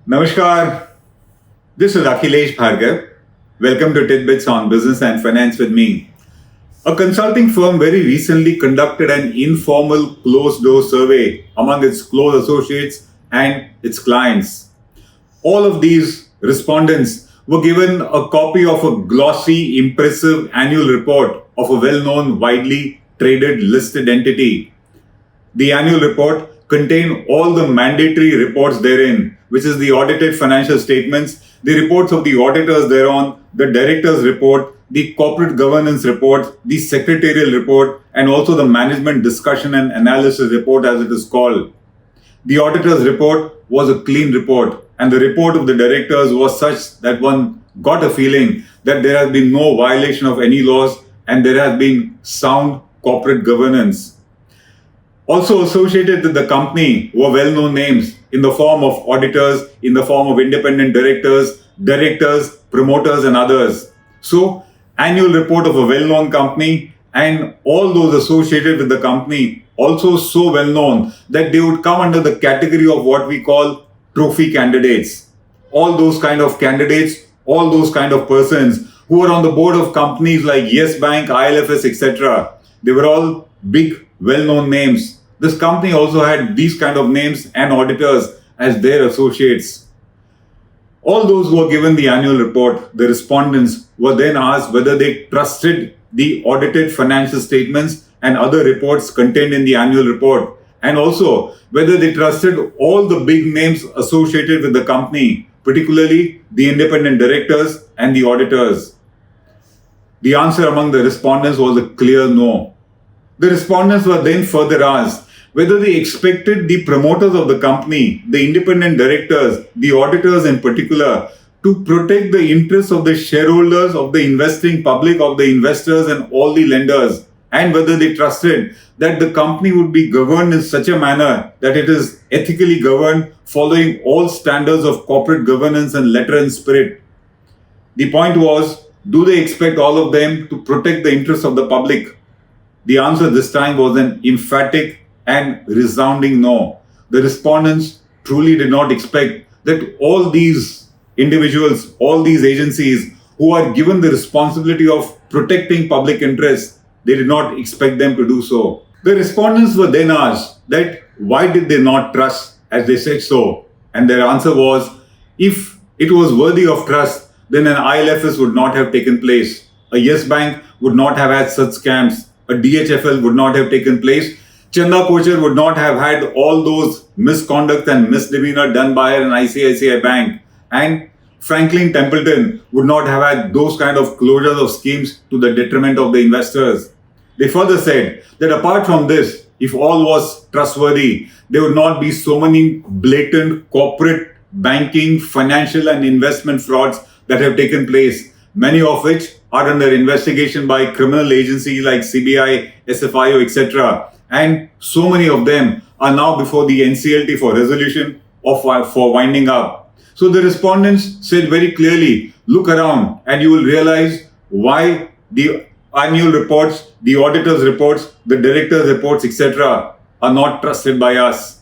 Namaskar, this is Akhilesh Bhargav. Welcome to Tidbits on Business and Finance with me. A consulting firm very recently conducted an informal closed door survey among its close associates and its clients. All of these respondents were given a copy of a glossy, impressive annual report of a well known, widely traded listed entity. The annual report contained all the mandatory reports therein, which is the audited financial statements, the reports of the auditors thereon, the director's report, the corporate governance report, the secretarial report, and also the management discussion and analysis report, as it is called. The auditor's report was a clean report, and the report of the directors was such that one got a feeling that there has been no violation of any laws and there has been sound corporate governance. Also associated with the company were well-known names in the form of auditors, in the form of independent directors, promoters, and others. So, annual report of a well-known company and all those associated with the company also so well-known that they would come under the category of what we call trophy candidates. All those kind of candidates, all those kind of persons who were on the board of companies like Yes Bank, ILFS, etc. They were all big, well-known names. This company also had these kind of names and auditors as their associates. All those who were given the annual report, the respondents were then asked whether they trusted the audited financial statements and other reports contained in the annual report, and also whether they trusted all the big names associated with the company, particularly the independent directors and the auditors. The answer among the respondents was a clear no. The respondents were then further asked whether they expected the promoters of the company, the independent directors, the auditors in particular, to protect the interests of the shareholders, of the investing public, of the investors, and all the lenders, and whether they trusted that the company would be governed in such a manner that it is ethically governed, following all standards of corporate governance and letter and spirit. The point was, do they expect all of them to protect the interests of the public? The answer this time was an emphatic and resounding no. The respondents truly did not expect that all these individuals, all these agencies who are given the responsibility of protecting public interests, they did not expect them to do so. The respondents were then asked that why did they not trust as they said so? And their answer was, if it was worthy of trust, then an ILFS would not have taken place. A Yes Bank would not have had such scams. A DHFL would not have taken place. Chanda Kochhar would not have had all those misconduct and misdemeanor done by an ICICI Bank. And Franklin Templeton would not have had those kind of closures of schemes to the detriment of the investors. They further said that apart from this, if all was trustworthy, there would not be so many blatant corporate banking, financial and investment frauds that have taken place, many of which are under investigation by criminal agencies like CBI, SFIO, etc. And so many of them are now before the NCLT for resolution or for winding up. So the respondents said very clearly, look around and you will realize why the annual reports, the auditors' reports, the directors' reports, etc. are not trusted by us.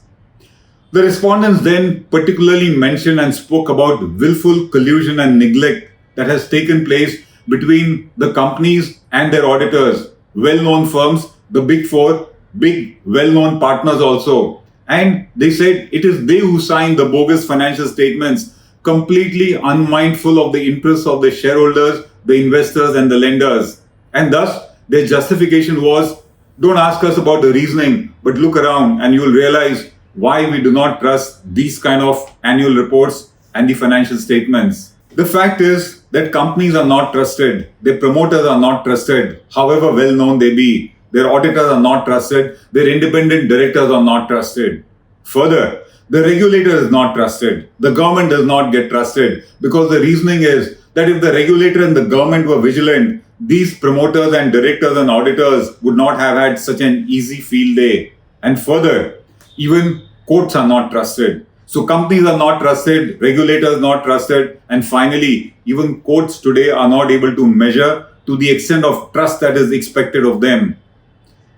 The respondents then particularly mentioned and spoke about willful collusion and neglect that has taken place between the companies and their auditors, well-known firms, the big four, big well-known partners also. And they said it is they who signed the bogus financial statements, completely unmindful of the interests of the shareholders, the investors and the lenders. And thus, their justification was, don't ask us about the reasoning, but look around and you will realize why we do not trust these kind of annual reports and the financial statements. The fact is that companies are not trusted, their promoters are not trusted, however well known they be. Their auditors are not trusted, their independent directors are not trusted. Further, the regulator is not trusted, the government does not get trusted, because the reasoning is that if the regulator and the government were vigilant, these promoters and directors and auditors would not have had such an easy field day. And further, even courts are not trusted. So companies are not trusted, regulators not trusted, and finally, even courts today are not able to measure to the extent of trust that is expected of them.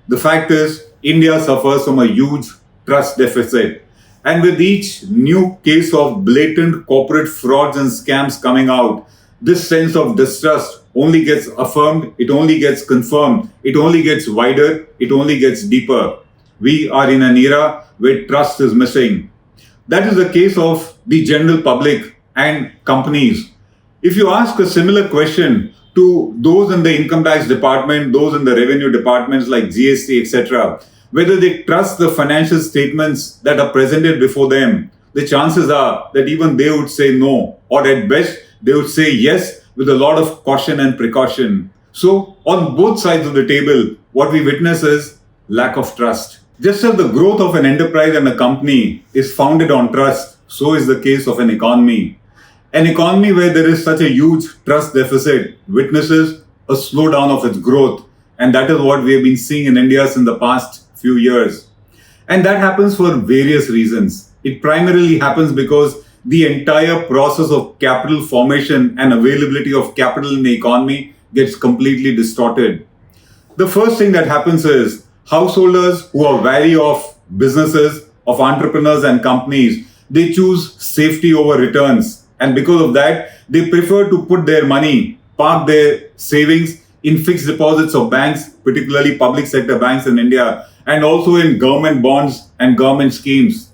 The fact is, India suffers from a huge trust deficit. And with each new case of blatant corporate frauds and scams coming out, this sense of distrust only gets affirmed, it only gets confirmed, it only gets wider, it only gets deeper. We are in an era where trust is missing. That is the case of the general public and companies. If you ask a similar question to those in the income tax department, those in the revenue departments like GST, etc., whether they trust the financial statements that are presented before them, the chances are that even they would say no, or at best, they would say yes with a lot of caution and precaution. So, on both sides of the table, what we witness is lack of trust. Just as the growth of an enterprise and a company is founded on trust, so is the case of an economy. An economy where there is such a huge trust deficit witnesses a slowdown of its growth. And that is what we have been seeing in India since the past few years. And that happens for various reasons. It primarily happens because the entire process of capital formation and availability of capital in the economy gets completely distorted. The first thing that happens is householders who are wary of businesses, of entrepreneurs and companies, they choose safety over returns. And because of that, they prefer to put their money, park their savings in fixed deposits of banks, particularly public sector banks in India, and also in government bonds and government schemes.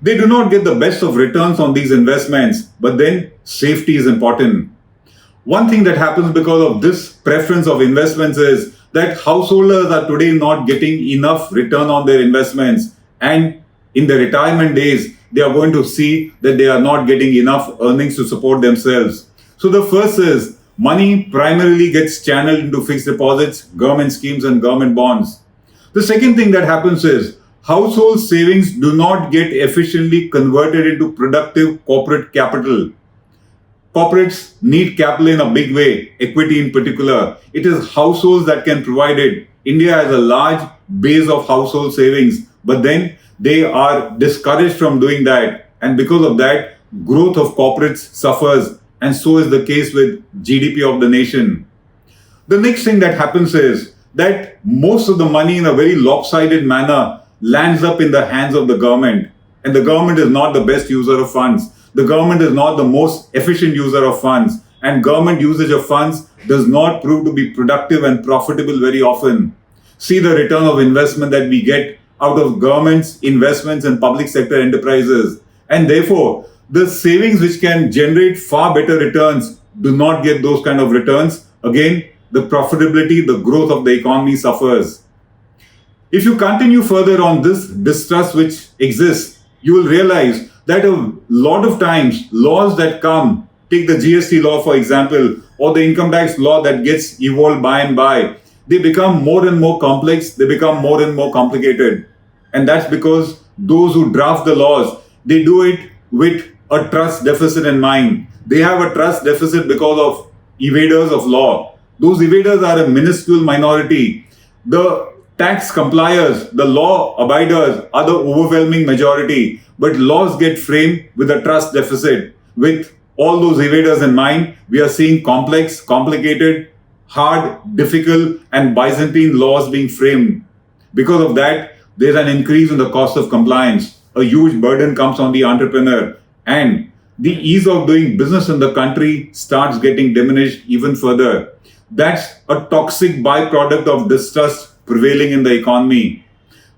They do not get the best of returns on these investments, but then safety is important. One thing that happens because of this preference of investments is that householders are today not getting enough return on their investments, and in the retirement days, they are going to see that they are not getting enough earnings to support themselves. So the first is money primarily gets channeled into fixed deposits, government schemes and government bonds. The second thing that happens is household savings do not get efficiently converted into productive corporate capital. Corporates need capital in a big way, equity in particular. It is households that can provide it. India has a large base of household savings, but then they are discouraged from doing that. And because of that, growth of corporates suffers. And so is the case with GDP of the nation. The next thing that happens is that most of the money in a very lopsided manner lands up in the hands of the government. And the government is not the best user of funds. The government is not the most efficient user of funds. And government usage of funds does not prove to be productive and profitable very often. See the return of investment that we get out of government's investments in public sector enterprises. And therefore, the savings which can generate far better returns do not get those kind of returns. Again, the profitability, the growth of the economy suffers. If you continue further on this distrust which exists, you will realize that a lot of times laws that come, take the GST law for example, or the income tax law that gets evolved by and by, they become more and more complex, they become more and more complicated. And that's because those who draft the laws, they do it with a trust deficit in mind. They have a trust deficit because of evaders of law. Those evaders are a minuscule minority. The tax compliers, the law abiders are the overwhelming majority. But laws get framed with a trust deficit. With all those evaders in mind, we are seeing complex, complicated, hard, difficult, and Byzantine laws being framed. Because of that, there's an increase in the cost of compliance. A huge burden comes on the entrepreneur. And the ease of doing business in the country starts getting diminished even further. That's a toxic byproduct of distrust prevailing in the economy.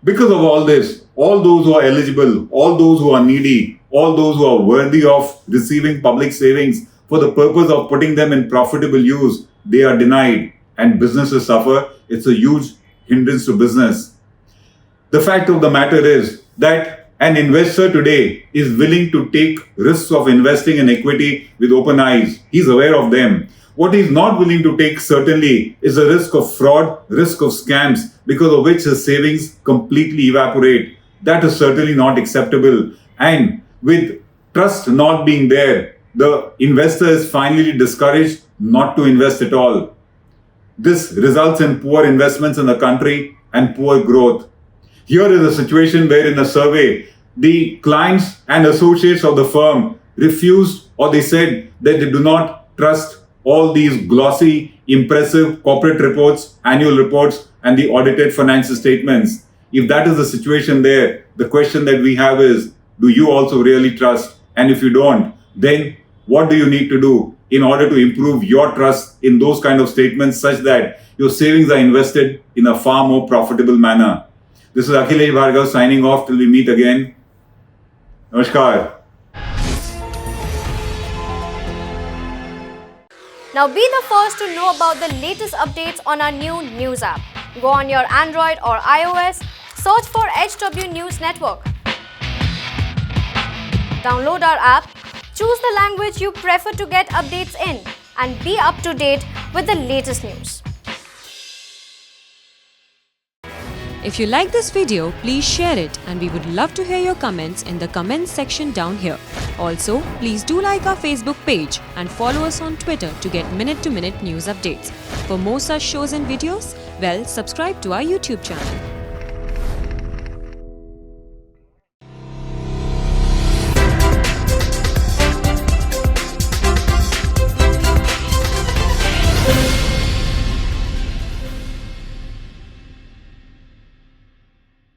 Because of all this, all those who are eligible, all those who are needy, all those who are worthy of receiving public savings for the purpose of putting them in profitable use, they are denied and businesses suffer. It's a huge hindrance to business. The fact of the matter is that an investor today is willing to take risks of investing in equity with open eyes. He's aware of them. What he's not willing to take certainly is the risk of fraud, risk of scams, because of which his savings completely evaporate. That is certainly not acceptable. And with trust not being there, the investor is finally discouraged not to invest at all. This results in poor investments in the country and poor growth. Here is a situation where in a survey, the clients and associates of the firm refused, or they said that they do not trust all these glossy, impressive corporate reports, annual reports, and the audited financial statements. If that is the situation there, the question that we have is, do you also really trust? And if you don't, then what do you need to do in order to improve your trust in those kind of statements such that your savings are invested in a far more profitable manner? This is Akhilesh Bhargav signing off till we meet again. Namaskar. Now be the first to know about the latest updates on our new news app. Go on your Android or iOS, search for HW News Network. Download our app, choose the language you prefer to get updates in, and be up to date with the latest news. If you like this video, please share it, and we would love to hear your comments in the comments section down here. Also, please do like our Facebook page and follow us on Twitter to get minute-to-minute news updates. For more such shows and videos, subscribe to our YouTube channel.